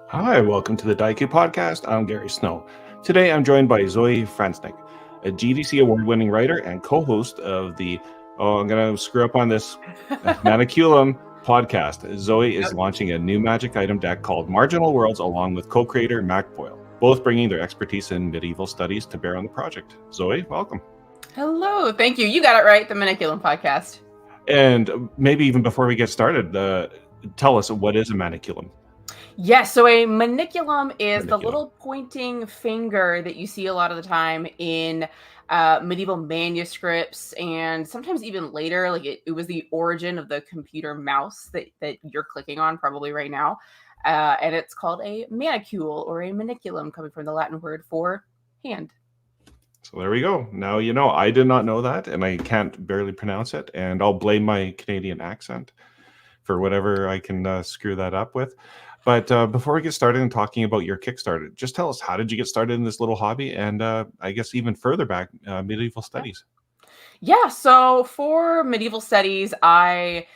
Hi, welcome to the Daiku Podcast. I'm Gary Snow. Today I'm joined by Zoe Fransnick, a GDC award-winning writer and co-host of the, I'm going to screw up on this, Maniculum podcast. Zoe is launching a new magic item deck called Marginal Worlds along with co-creator Mac Boyle, both bringing their expertise in medieval studies to bear on the project. Zoe, welcome. Hello, thank you. You got it right, the Maniculum podcast. And maybe even before we get started, tell us, what is a Maniculum? Yes, so a maniculum is the little pointing finger that you see a lot of the time in medieval manuscripts, and sometimes even later. Like it was the origin of the computer mouse that you're clicking on probably right now. And it's called a manicule or a maniculum, coming from the Latin word for hand. So there we go. Now you know. I did not know that, and I can't barely pronounce it, and I'll blame my Canadian accent for whatever I can screw that up with. But before we get started and talking about your Kickstarter, just tell us, how did you get started in this little hobby? And I guess even further back, medieval studies. Yeah, so for medieval studies, I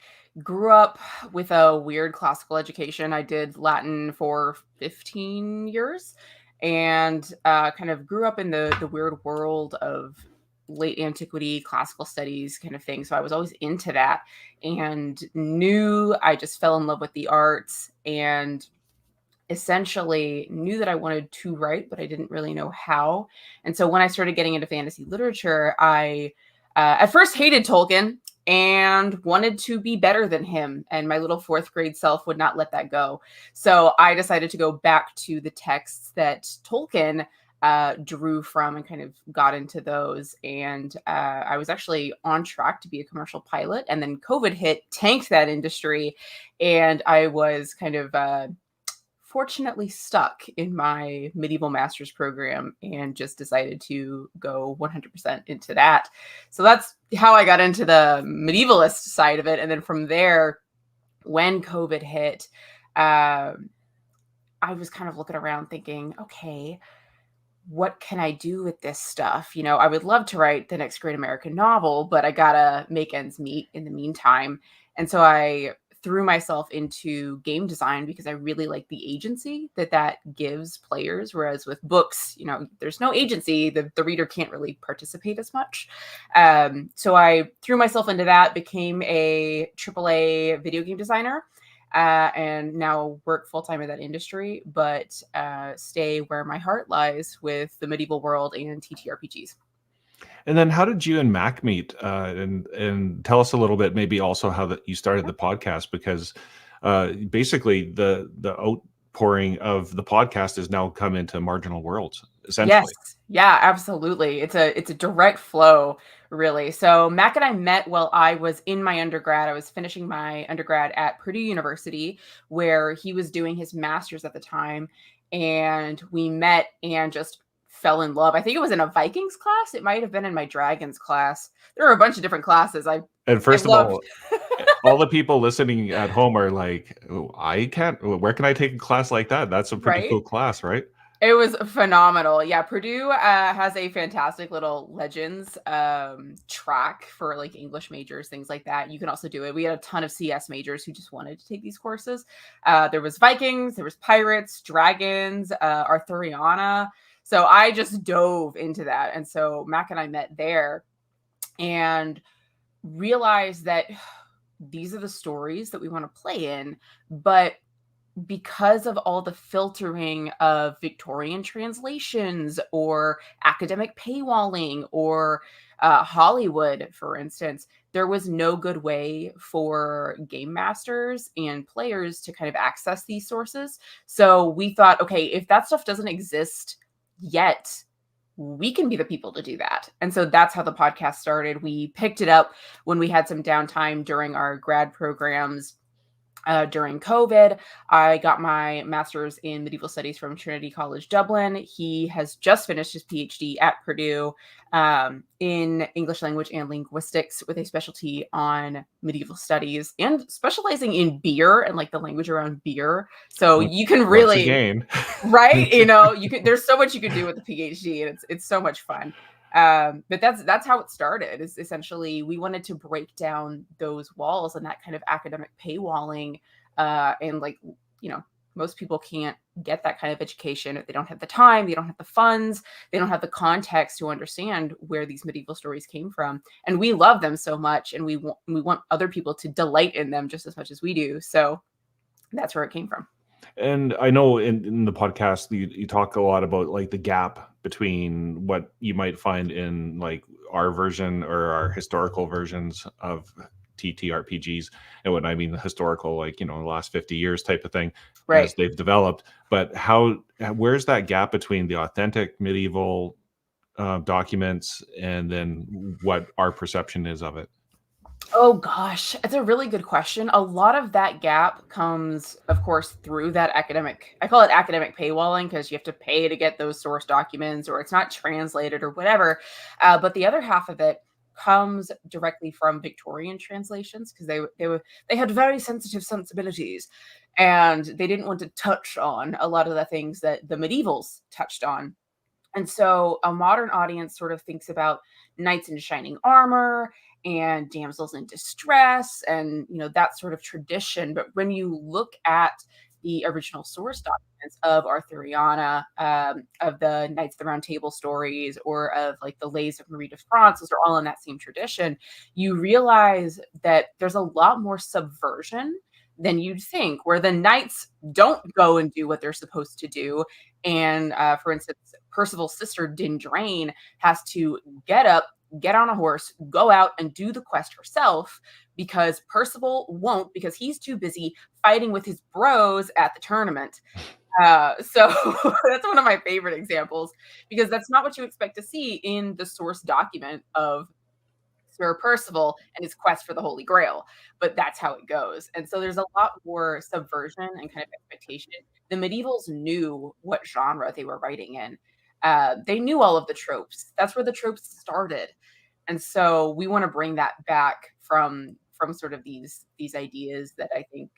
grew up with a weird classical education. I did Latin for 15 years and kind of grew up in the weird world of late antiquity, classical studies kind of thing. So I was always into that and I just fell in love with the arts and essentially knew that I wanted to write, but I didn't really know how. And so when I started getting into fantasy literature, I at first hated Tolkien and wanted to be better than him. And my little fourth grade self would not let that go. So I decided to go back to the texts that Tolkien drew from and kind of got into those. And I was actually on track to be a commercial pilot. And then COVID hit, tanked that industry. And I was kind of fortunately stuck in my medieval master's program and just decided to go 100% into that. So that's how I got into the medievalist side of it. And then from there, when COVID hit, I was kind of looking around thinking, okay, what can I do with this stuff? You know, I would love to write the next great American novel, but I gotta make ends meet in the meantime. And so I threw myself into game design because I really like the agency that gives players. Whereas with books, you know, there's no agency. The reader can't really participate as much. So I threw myself into that, became a AAA video game designer, and now work full-time in that industry, but stay where my heart lies with the medieval world and TTRPGs. And then how did you and Mac meet? And tell us a little bit, maybe also how that you started the podcast, because basically the outpouring of the podcast has now come into Marginal Worlds, essentially. Yes, yeah, absolutely. It's a direct flow, really. So Mac and I met while I was in my undergrad. I was finishing my undergrad at Purdue University, where he was doing his master's at the time, and we met and just fell in love. I think it was in a Vikings class. It might have been in my Dragons class. There were a bunch of different classes. And first of all the people listening at home are like, oh, where can I take a class like that? That's a pretty cool class, right? It was phenomenal. Yeah, Purdue has a fantastic little Legends track for like English majors, things like that. You can also do it. We had a ton of CS majors who just wanted to take these courses. There was Vikings, there was Pirates, Dragons, Arthuriana. So I just dove into that. And so Mac and I met there and realized that these are the stories that we want to play in, but because of all the filtering of Victorian translations or academic paywalling or Hollywood, for instance, there was no good way for game masters and players to kind of access these sources. So we thought, okay, if that stuff doesn't exist yet, we can be the people to do that. And so that's how the podcast started. We picked it up when we had some downtime during our grad programs. During COVID, I got my master's in medieval studies from Trinity College Dublin. He has just finished his PhD at Purdue in English language and linguistics with a specialty on medieval studies and specializing in beer and like the language around beer. So you can really, right? You know, there's so much you can do with the PhD, and it's so much fun. But that's how it started. Is essentially we wanted to break down those walls and that kind of academic paywalling, and like, you know, Most people can't get that kind of education if they don't have the time, they don't have the funds, they don't have the context to understand where these medieval stories came from. And we love them so much, and we want other people to delight in them just as much as we do. So that's where it came from. And I know in the podcast you talk a lot about like the gap between what you might find in like our version or our historical versions of TTRPGs, and when I mean historical, like the last 50 years type of thing Right. as they've developed. But where's that gap between the authentic medieval documents and then what our perception is of it? Oh gosh, it's a really good question. A lot of that gap comes, of course, through that academic. I call it academic paywalling because you have to pay to get those source documents, or it's not translated or whatever. But the other half of it comes directly from Victorian translations because they had very sensitive sensibilities, and they didn't want to touch on a lot of the things that the medievals touched on. And so a modern audience sort of thinks about knights in shining armor and damsels in distress and that sort of tradition. But when you look at the original source documents of Arthuriana, of the Knights of the Round Table stories, or of like the Lays of Marie de France, those are all in that same tradition. You realize that there's a lot more subversion than you'd think, where the knights don't go and do what they're supposed to do. And for instance, Percival's sister Dindrain has to get up, get on a horse, go out and do the quest herself because Percival won't, because he's too busy fighting with his bros at the tournament. So that's one of my favorite examples because that's not what you expect to see in the source document of Sir Percival and his quest for the Holy Grail, but that's how it goes. And so there's a lot more subversion and kind of expectation. The medievals knew what genre they were writing in. They knew all of the tropes. That's where the tropes started. And so we want to bring that back from sort of these ideas that I think,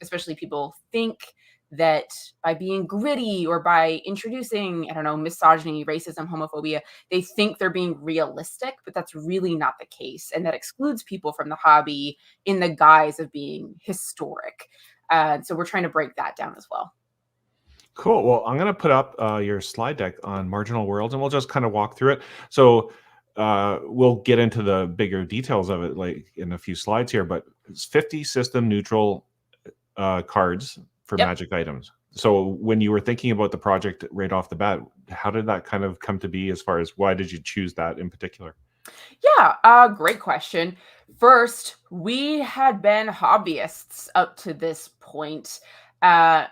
especially people think that by being gritty or by introducing, I don't know, misogyny, racism, homophobia, they think they're being realistic, but that's really not the case. And that excludes people from the hobby in the guise of being historic. So we're trying to break that down as well. Cool. Well, I'm going to put up your slide deck on Marginal Worlds, and we'll just kind of walk through it. So we'll get into the bigger details of it like in a few slides here, but it's 50 system neutral cards for Yep. magic items. So when you were thinking about the project right off the bat, how did that kind of come to be as far as why did you choose that in particular? Yeah, great question. First, we had been hobbyists up to this point.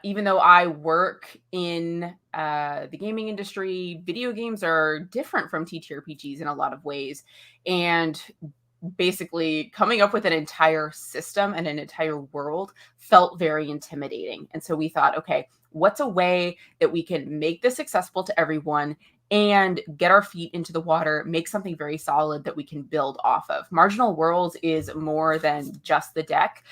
Even though I work in the gaming industry, video games are different from TTRPGs in a lot of ways. And basically, coming up with an entire system and an entire world felt very intimidating. And so we thought, okay, what's a way that we can make this accessible to everyone and get our feet into the water, make something very solid that we can build off of? Marginal Worlds is more than just the deck.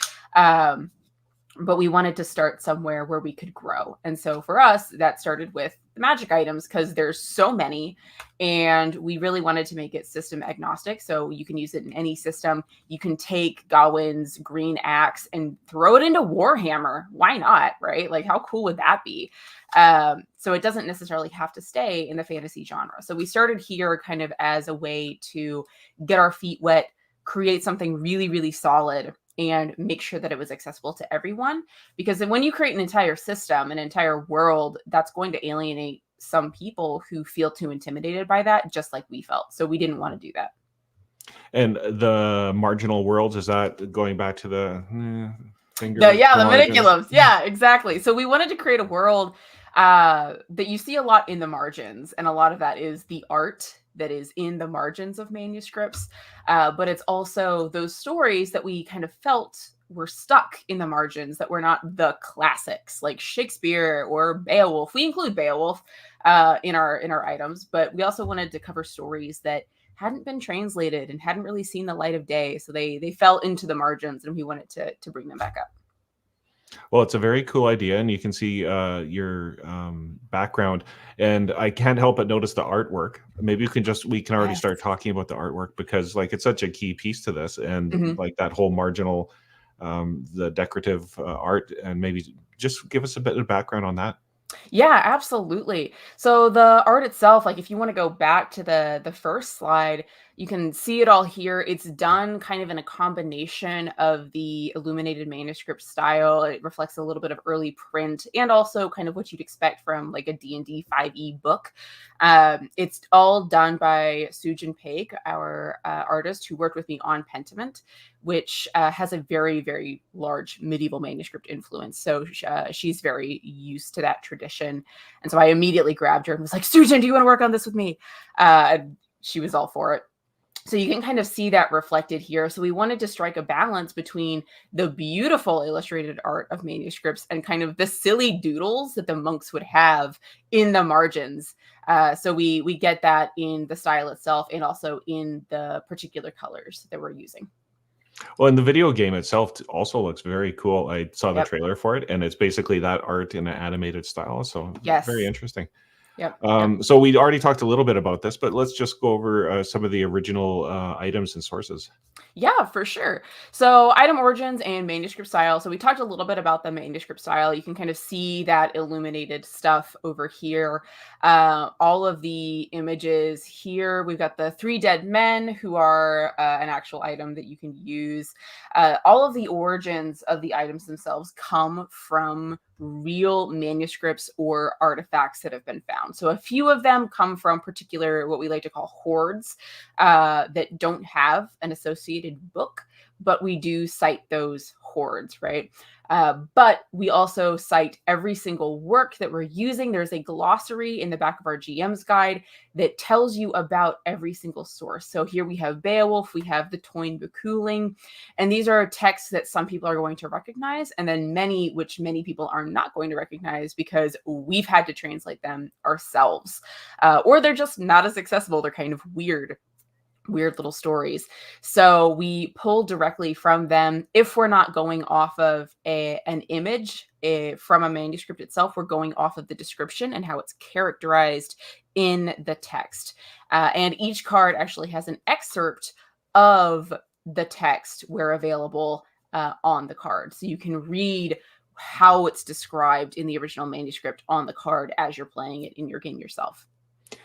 But we wanted to start somewhere where we could grow. And so for us, that started with the magic items because there's so many. And we really wanted to make it system agnostic. So you can use it in any system. You can take Gawain's green axe and throw it into Warhammer. Why not? Right? Like, how cool would that be? So it doesn't necessarily have to stay in the fantasy genre. So we started here kind of as a way to get our feet wet, create something really, really solid, and make sure that it was accessible to everyone. Because when you create an entire system, an entire world, that's going to alienate some people who feel too intimidated by that, just like we felt. So we didn't want to do that. And the Marginal Worlds, is that going back to the finger? The maniculums. Yeah, exactly. So we wanted to create a world that you see a lot in the margins, and a lot of that is the art that is in the margins of manuscripts, but it's also those stories that we kind of felt were stuck in the margins, that were not the classics like Shakespeare or Beowulf. We include Beowulf in our items, but we also wanted to cover stories that hadn't been translated and hadn't really seen the light of day, so they fell into the margins, and we wanted to bring them back up. Well, it's a very cool idea, and you can see your background, and I can't help but notice the artwork. Maybe we can already start talking about the artwork because like it's such a key piece to this, and like that whole marginal, the decorative art, and maybe just give us a bit of background on that. Yeah, absolutely. So the art itself, like if you want to go back to the first slide, you can see it all here. It's done kind of in a combination of the illuminated manuscript style. It reflects a little bit of early print and also kind of what you'd expect from like a D&D 5e book. It's all done by Sujin Paik, our artist who worked with me on Pentiment, which has a very, very large medieval manuscript influence. So she's very used to that tradition. And so I immediately grabbed her and was like, Sujin, do you want to work on this with me? She was all for it. So you can kind of see that reflected here. So we wanted to strike a balance between the beautiful illustrated art of manuscripts and kind of the silly doodles that the monks would have in the margins. So we get that in the style itself and also in the particular colors that we're using. Well, and the video game itself also looks very cool. I saw the Yep. trailer for it, and it's basically that art in an animated style. So Yes. very interesting. Yep. So we already talked a little bit about this, but let's just go over some of the original items and sources. Yeah, for sure. So item origins and manuscript style. So we talked a little bit about the manuscript style. You can kind of see that illuminated stuff over here. All of the images here. We've got the 3 dead men who are an actual item that you can use. All of the origins of the items themselves come from real manuscripts or artifacts that have been found. So a few of them come from particular, what we like to call hoards that don't have an associated book, but we do cite those hoards, right? But we also cite every single work that we're using. There's a glossary in the back of our GM's guide that tells you about every single source. So here we have Beowulf, we have the Toyn Beculing, and these are texts that some people are going to recognize, and then many which many people are not going to recognize because we've had to translate them ourselves, or they're just not as accessible. They're kind of weird little stories. So we pull directly from them. If we're not going off of an image from a manuscript itself, we're going off of the description and how it's characterized in the text. And each card actually has an excerpt of the text where available on the card. So you can read how it's described in the original manuscript on the card as you're playing it in your game yourself.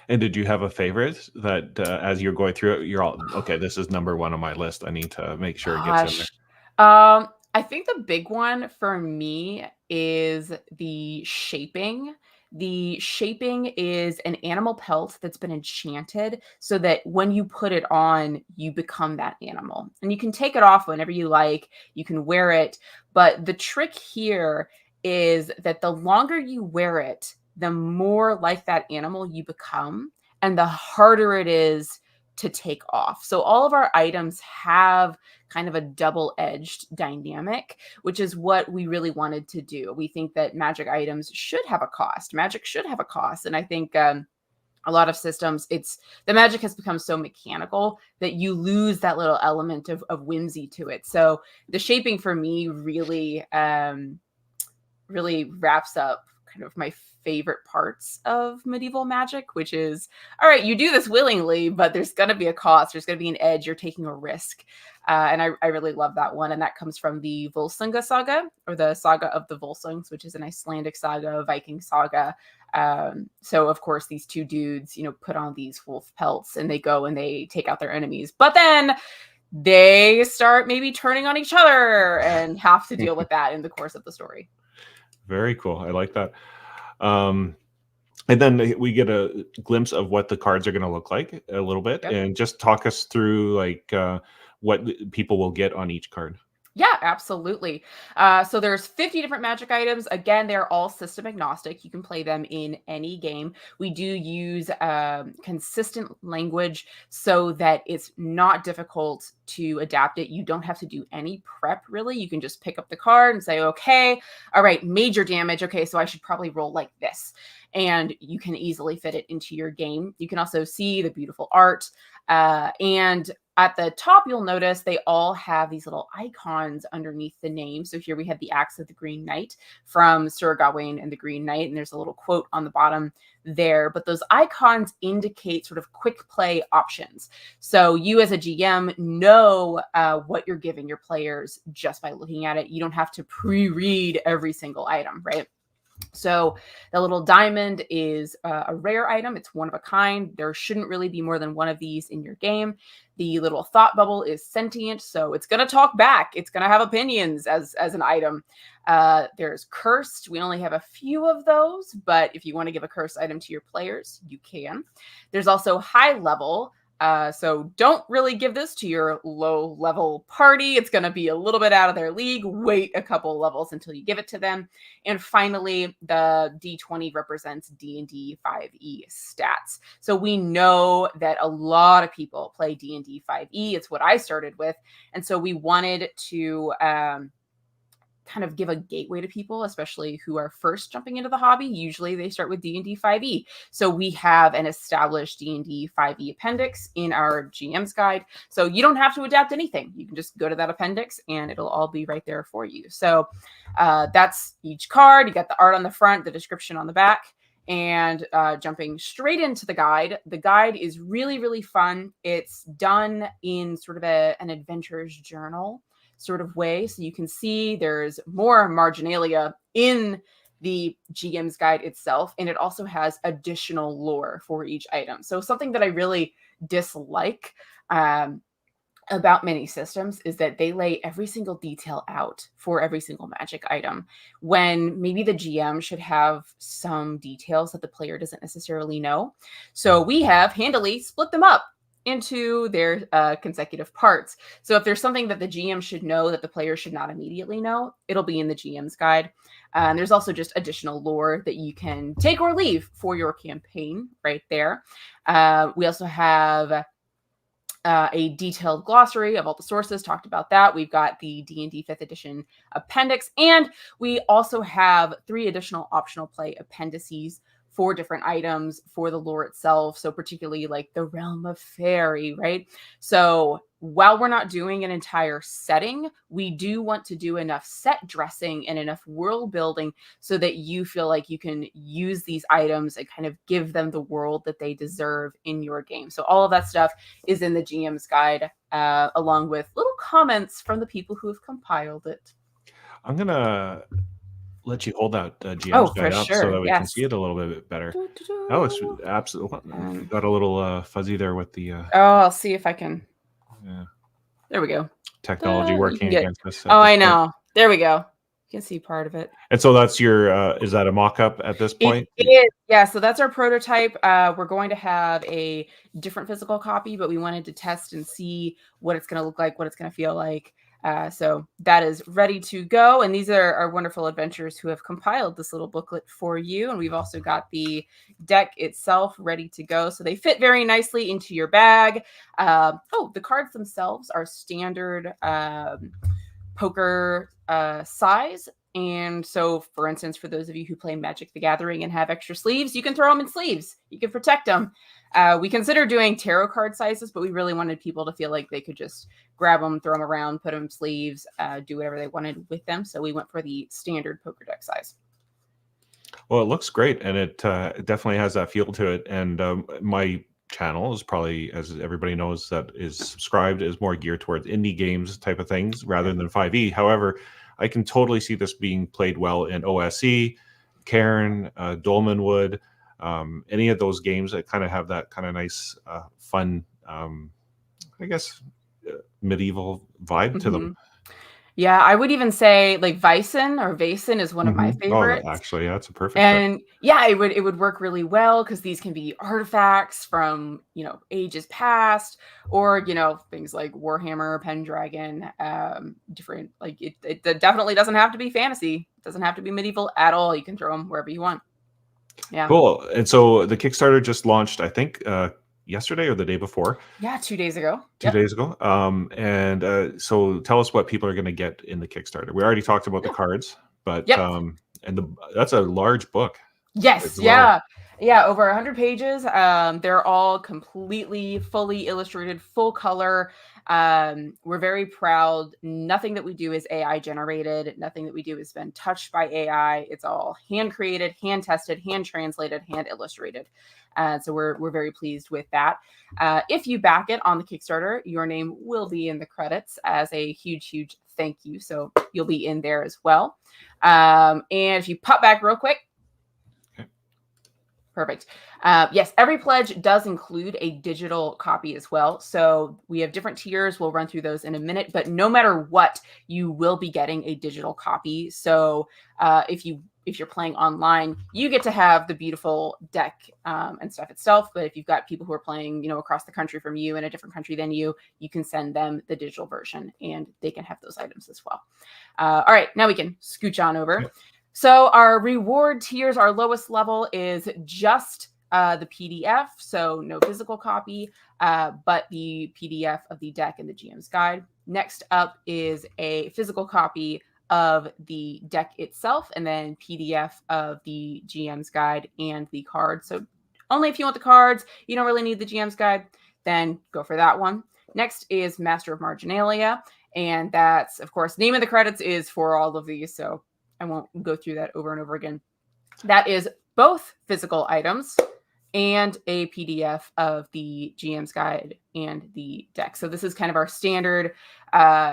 And did you have a favorite that as you're going through it, you're all, okay, this is number 1 on my list. I need to make sure it gets in there. I think the big one for me is the shaping. The shaping is an animal pelt that's been enchanted so that when you put it on, you become that animal. And you can take it off whenever you like. You can wear it. But the trick here is that the longer you wear it, the more like that animal you become and the harder it is to take off. So all of our items have kind of a double-edged dynamic, which is what we really wanted to do. We think that magic items should have a cost. Magic should have a cost. And I think a lot of systems, the magic has become so mechanical that you lose that little element of whimsy to it. So the shaping for me really, really wraps up kind of my favorite parts of medieval magic, which is, all right, you do this willingly, but there's going to be a cost. There's going to be an edge. You're taking a risk. And I really love that one. And that comes from the Volsunga saga, or the Saga of the Volsungs, which is an Icelandic saga, a Viking saga. So of course, these 2 dudes, put on these wolf pelts and they go and they take out their enemies. But then they start maybe turning on each other and have to deal with that in the course of the story. Very cool. I like that. And then we get a glimpse of what the cards are going to look like a little bit. Yep. And just talk us through like what people will get on each card. Yeah, absolutely. So there's 50 different magic items. Again, they're all system agnostic. You can play them in any game. We do use consistent language so that it's not difficult to adapt it. You don't have to do any prep, really. You can just pick up the card and say, okay, all right, major damage. Okay, so I should probably roll like this. And you can easily fit it into your game. You can also see the beautiful art. And at the top, you'll notice they all have these little icons underneath the name. So here we have the Axe of the Green Knight from Sir Gawain and the Green Knight, and there's a little quote on the bottom there. But those icons indicate sort of quick play options. So you as a GM know what you're giving your players just by looking at it. You don't have to pre-read every single item, right? So the little diamond is a rare item. It's one of a kind. There shouldn't really be more than one of these in your game. The little thought bubble is sentient, so it's going to talk back. It's going to have opinions as an item. There's cursed. We only have a few of those, but if you want to give a cursed item to your players, you can. There's also high level. So don't really give this to your low level party. It's going to be a little bit out of their league. Wait a couple levels until you give it to them. And finally, the D20 represents D&D 5e stats. So we know that a lot of people play D&D 5e. It's what I started with. And so we wanted to kind of give a gateway to people, especially who are first jumping into the hobby. Usually they start with D&D 5e. So we have an established D&D 5e appendix in our GM's guide. So you don't have to adapt anything. You can just go to that appendix and it'll all be right there for you. So that's each card. You got the art on the front, the description on the back. And jumping straight into the guide is really, really fun. It's done in sort of an adventurer's journal sort of way. So you can see there's more marginalia in the GM's guide itself, and it also has additional lore for each item. So something that I really dislike about many systems is that they lay every single detail out for every single magic item, when maybe the GM should have some details that the player doesn't necessarily know. So we have handily split them up into their consecutive parts. So if there's something that the GM should know that the player should not immediately know, it'll be in the GM's guide. And there's also just additional lore that you can take or leave for your campaign right there. We also have a detailed glossary of all the sources, talked about that. We've got the D&D 5th edition appendix, and we also have 3 additional optional play appendices for different items for the lore itself. So particularly like the realm of fairy, right? So while we're not doing an entire setting, we do want to do enough set dressing and enough world building so that you feel like you can use these items and kind of give them the world that they deserve in your game. So all of that stuff is in the GM's guide, along with little comments from the people who have compiled it. I'm going to let you hold that GM's guide up so that we can see it a little bit better. That looks absolutely got a little fuzzy there with the I'll see if I can. Yeah, there we go. Technology working against us. I know. There we go. You can see part of it. And so that's your is that a mock-up at this point? It is. Yeah, so that's our prototype. We're going to have a different physical copy, but we wanted to test and see what it's going to look like, what it's going to feel like. So that is ready to go. And these are our wonderful adventurers who have compiled this little booklet for you. And we've also got the deck itself ready to go. So they fit very nicely into your bag. The cards themselves are standard poker size. And so, for instance, for those of you who play Magic the Gathering and have extra sleeves, you can throw them in sleeves. You can protect them. We consider doing tarot card sizes, but we really wanted people to feel like they could just grab them, throw them around, put them in sleeves, do whatever they wanted with them. So we went for the standard poker deck size. Well, it looks great, and it definitely has that feel to it. And my channel is probably, as everybody knows that is subscribed, is more geared towards indie games type of things rather than 5e. However, I can totally see this being played well in OSE, Cairn, Dolmenwood, any of those games that kind of have that kind of nice, fun, I guess, medieval vibe to them. Yeah, I would even say like Vaesen is one of my favorites. Oh, actually, yeah, it's a perfect. And yeah, it would work really well because these can be artifacts from ages past, or things like Warhammer, Pendragon, different. Like it definitely doesn't have to be fantasy. It doesn't have to be medieval at all. You can throw them wherever you want. Yeah. Cool. And so the Kickstarter just launched, I think, yesterday or the day before. Yeah, 2 days ago. 2 days ago. So tell us what people are going to get in the Kickstarter. We already talked about the cards, but that's a large book. Yes, yeah. Yeah, over 100 pages. They're all completely, fully illustrated, full color. We're very proud. Nothing that we do is AI generated. Nothing that we do has been touched by AI. It's all hand created, hand tested, hand translated, hand illustrated. So we're very pleased with that. If you back it on the Kickstarter, your name will be in the credits as a huge, huge thank you. So you'll be in there as well. And if you pop back real quick. Perfect. Yes, every pledge does include a digital copy as well. So we have different tiers. We'll run through those in a minute. But no matter what, you will be getting a digital copy. So if you're playing online, you get to have the beautiful deck and stuff itself. But if you've got people who are playing, you know, across the country from you in a different country than you can send them the digital version, and they can have those items as well. All right, now we can scooch on over. Yep. So our reward tiers, our lowest level is just the PDF, so no physical copy, but the PDF of the deck and the GM's guide. Next up is a physical copy of the deck itself, and then PDF of the GM's guide and the cards. So only if you want the cards, you don't really need the GM's guide, then go for that one. Next is Master of Marginalia, and that's, of course, name of the credits is for all of these, so I won't go through that over and over again. That is both physical items and a PDF of the GM's guide and the deck. So this is kind of our standard.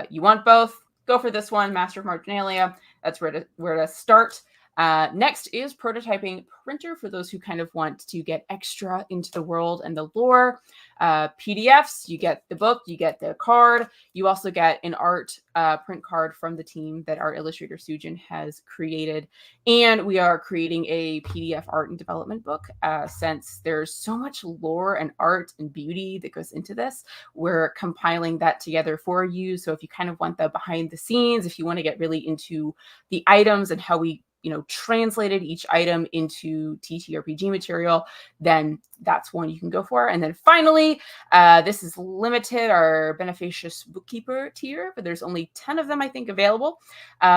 You want both, go for this one, Master of Marginalia. That's where to start. Next is prototyping printer for those who kind of want to get extra into the world and the lore. PDFs, you get the book, you get the card. You also get an art print card from the team that our illustrator Sujin has created. And we are creating a PDF art and development book since there's so much lore and art and beauty that goes into this. We're compiling that together for you. So if you kind of want the behind the scenes, if you want to get really into the items and how we translated each item into TTRPG material, then that's one you can go for. And then finally, this is limited, our Beneficious Bookkeeper tier, but there's only 10 of them, I think, available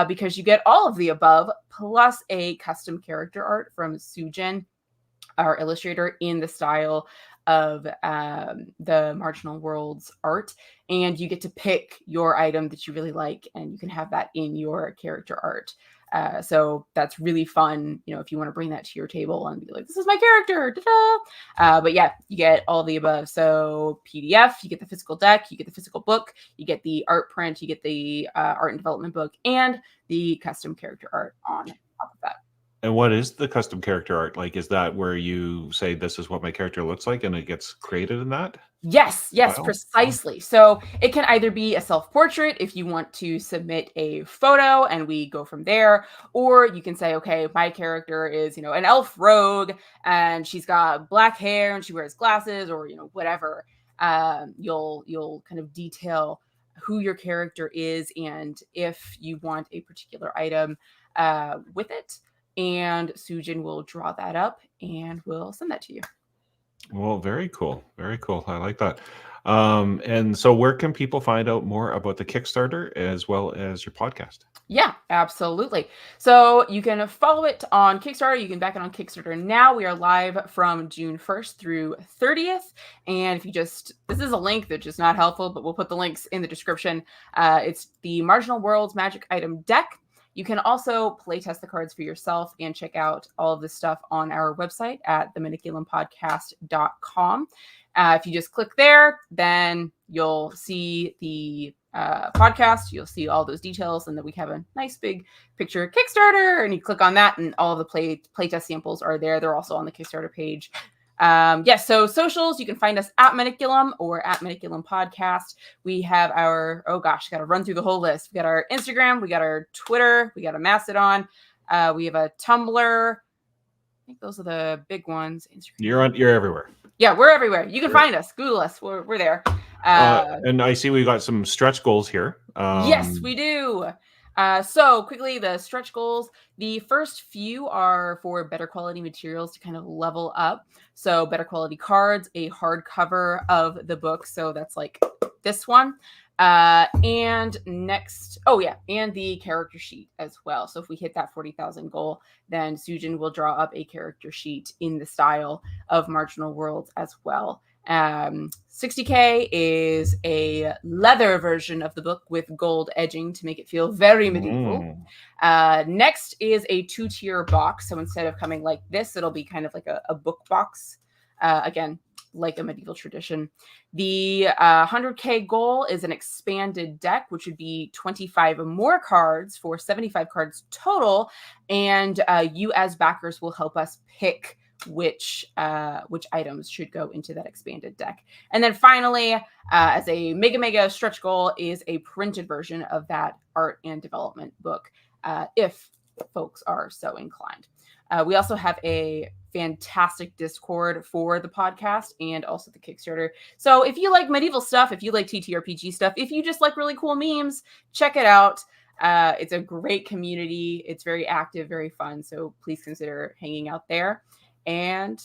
because you get all of the above, plus a custom character art from Sujin, our illustrator, in the style of the Marginal Worlds art. And you get to pick your item that you really like, and you can have that in your character art. So that's really fun, if you want to bring that to your table and be like, this is my character. But yeah, you get all the above. So PDF, you get the physical deck, you get the physical book, you get the art print, you get the art and development book, and the custom character art on top of that. And what is the custom character art? Like, is that where you say, this is what my character looks like, and it gets created in that? Yes, precisely. So it can either be a self-portrait if you want to submit a photo and we go from there, or you can say, okay, my character is, an elf rogue and she's got black hair and she wears glasses, or, whatever. You'll kind of detail who your character is and if you want a particular item with it. And Sujin will draw that up and we'll send that to you. Well, very cool. Very cool. I like that. And so where can people find out more about the Kickstarter as well as your podcast? Yeah, absolutely. So you can follow it on Kickstarter. You can back it on Kickstarter now. We are live from June 1st through 30th. And if you this is a link that's just not helpful, but we'll put the links in the description. It's the Marginal Worlds Magic Item Deck. You can also playtest the cards for yourself and check out all of this stuff on our website at themaniculum.podcast.com. If you just click there, then you'll see the podcast. You'll see all those details, and then we have a nice big picture of Kickstarter, and you click on that, and all of the playtest samples are there. They're also on the Kickstarter page. Yes, so socials, you can find us at Maniculum or at Maniculum Podcast. We have our, got to run through the whole list. We got our Instagram, we got our Twitter, we got a Mastodon, we have a Tumblr. I think those are the big ones. Instagram. You're everywhere. Yeah, we're everywhere. You can find us, Google us. We're there. And I see we got some stretch goals here. Yes, we do. So quickly, the stretch goals, the first few are for better quality materials to kind of level up. So better quality cards, a hardcover of the book. So that's like this one. And next, and the character sheet as well. So if we hit that 40,000 goal, then Sujin will draw up a character sheet in the style of Marginal Worlds as well. 60K is a leather version of the book with gold edging to make it feel very medieval. Next is a 2-tier box. So instead of coming like this, it'll be kind of like a book box. Again, like a medieval tradition. The 100K goal is an expanded deck, which would be 25 more cards for 75 cards total. And you as backers will help us pick which items should go into that expanded deck. And then finally, as a mega stretch goal, is a printed version of that art and development book, if folks are so inclined. We also have a fantastic Discord for the podcast and also the Kickstarter. So if you like medieval stuff, if you like TTRPG stuff, if you just like really cool memes, check it out. It's a great community. It's very active, very fun. So please consider hanging out there. And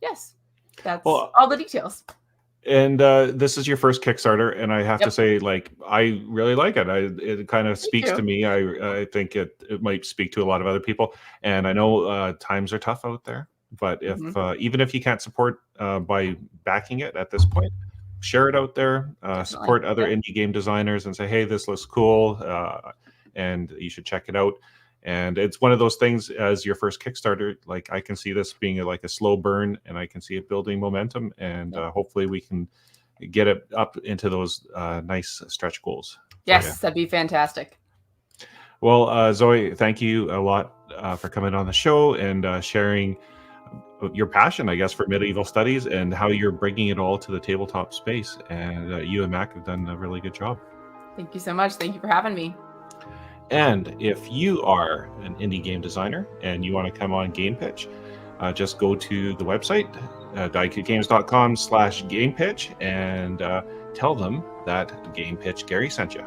yes, that's all the details. And this is your first Kickstarter, and I have to say, like, I really like it. It kind of speaks to me. I think it might speak to a lot of other people. And I know times are tough out there, but if even if you can't support by backing it at this point, share it out there. Support other indie game designers and say, hey, this looks cool, and you should check it out. And it's one of those things, as your first Kickstarter, like I can see this being like a slow burn, and I can see it building momentum, and hopefully we can get it up into those nice stretch goals. Yes, that'd be fantastic. Well, Zoe, thank you a lot for coming on the show and sharing your passion, I guess, for medieval studies and how you're bringing it all to the tabletop space. And you and Mac have done a really good job. Thank you so much. Thank you for having me. And if you are an indie game designer and you want to come on Game Pitch, just go to the website, diecutegames.com/game pitch, and tell them that Game Pitch Gary sent you.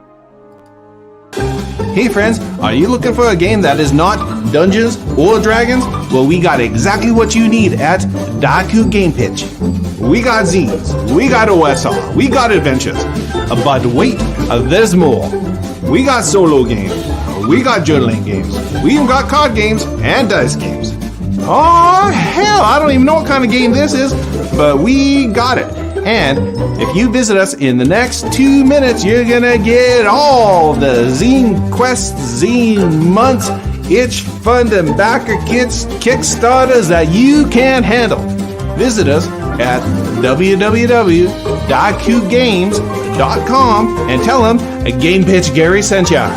Hey friends, are you looking for a game that is not Dungeons or Dragons? Well, we got exactly what you need at Daku Game Pitch. We got zines, we got OSR, we got adventures. But wait, there's more. We got solo games, we got journaling games, we even got card games and dice games. Oh hell, I don't even know what kind of game this is, but we got it. And if you visit us in the next 2 minutes, you're gonna get all the zine quests, zine months, itch fund and backer kits, Kickstarters that you can handle. Visit us at www.dakugames.com and tell them a Game Pitch Gary sent ya.